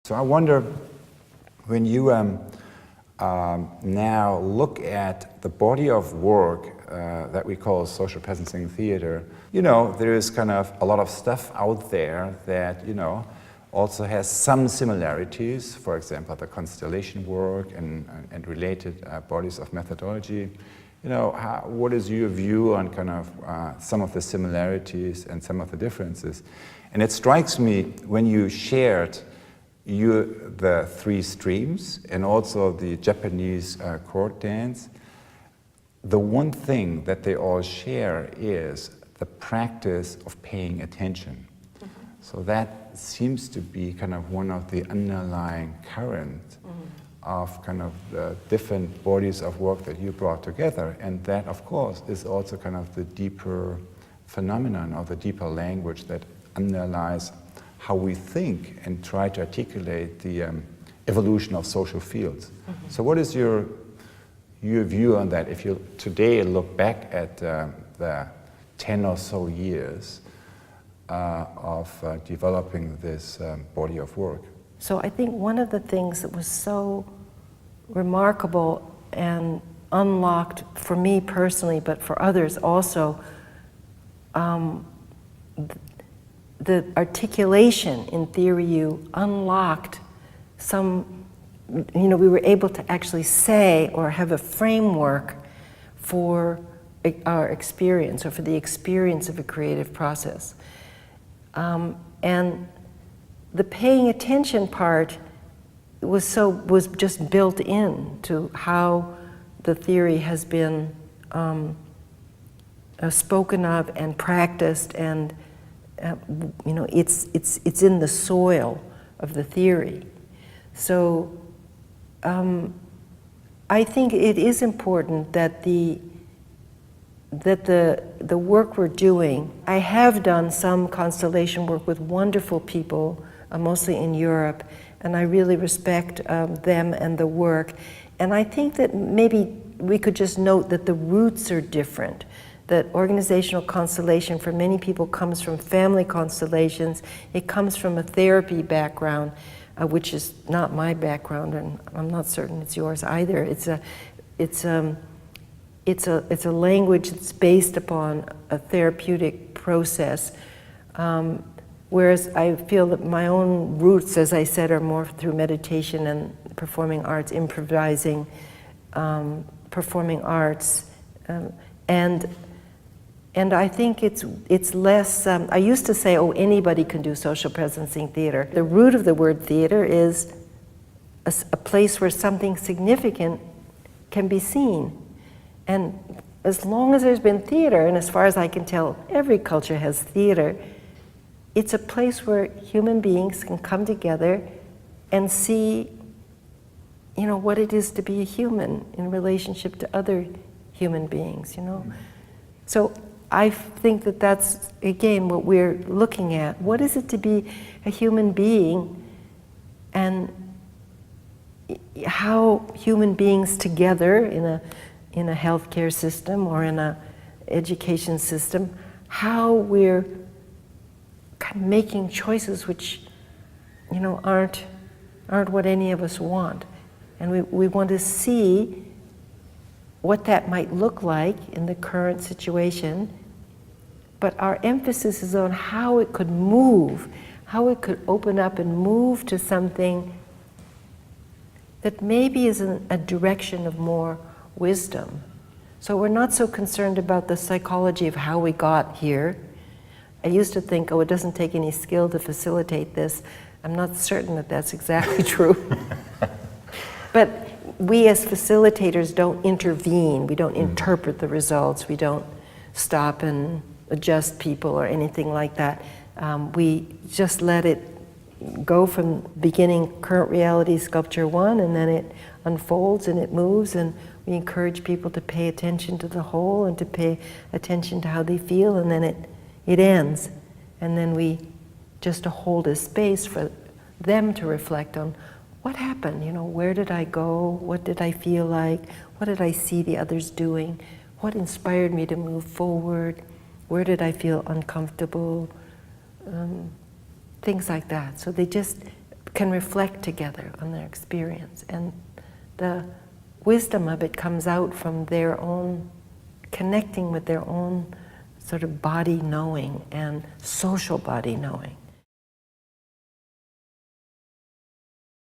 So I wonder, when you now look at the body of work that we call social presencing theater, you know, there is kind of a lot of stuff out there that, you know, also has some similarities. For example, the constellation work and related bodies of methodology. You know, what is your view on kind of some of the similarities and some of the differences? And it strikes me when you shared the three streams and also the Japanese court dance, the one thing that they all share is the practice of paying attention. Mm-hmm. So that seems to be kind of one of the underlying currents of kind of the different bodies of work that you brought together. And that, of course, is also kind of the deeper phenomenon or the deeper language that underlies how we think and try to articulate the evolution of social fields. Mm-hmm. So what is your view on that? If you today look back at the 10 or so years of developing this body of work. So I think one of the things that was so remarkable and unlocked for me personally, but for others also, the articulation in theory you unlocked some, you know, we were able to actually say or have a framework for our experience or for the experience of a creative process. And the paying attention part was just built in to how the theory has been spoken of and practiced, and you know, it's in the soil of the theory. So I think it is important that the work we're doing. I have done some constellation work with wonderful people, mostly in Europe, and I really respect them and the work. And I think that maybe we could just note that the roots are different, that organizational constellation for many people comes from family constellations. It comes from a therapy background, which is not my background, and I'm not certain it's yours either. It's a language that's based upon a therapeutic process, whereas I feel that my own roots, as I said, are more through meditation and performing arts, improvising, performing arts, and I think it's less. I used to say, oh, anybody can do social presencing theater. The root of the word theater is a place where something significant can be seen. And as long as there's been theater, and as far as I can tell, every culture has theater, it's a place where human beings can come together and see, you know, what it is to be a human in relationship to other human beings, you know. So I think that that's, again, what we're looking at. What is it to be a human being, and how human beings together in a healthcare system or in a education system, how we're kind of making choices which, you know, aren't what any of us want. And we want to see what that might look like in the current situation, but our emphasis is on how it could move, how it could open up and move to something that maybe is in a direction of more wisdom. So we're not so concerned about the psychology of how we got here. I used to think, oh, it doesn't take any skill to facilitate this. I'm not certain that that's exactly true. But we as facilitators don't intervene. We don't interpret the results. We don't stop and adjust people or anything like that. We just let it go from beginning current reality sculpture 1, and then it unfolds and it moves, and we encourage people to pay attention to the whole and to pay attention to how they feel, and then it ends. And then we just to hold a space for them to reflect on what happened, you know, where did I go, what did I feel like, what did I see the others doing, what inspired me to move forward, where did I feel uncomfortable, things like that. So they just can reflect together on their experience. And the wisdom of it comes out from their own, connecting with their own sort of body knowing and social body knowing.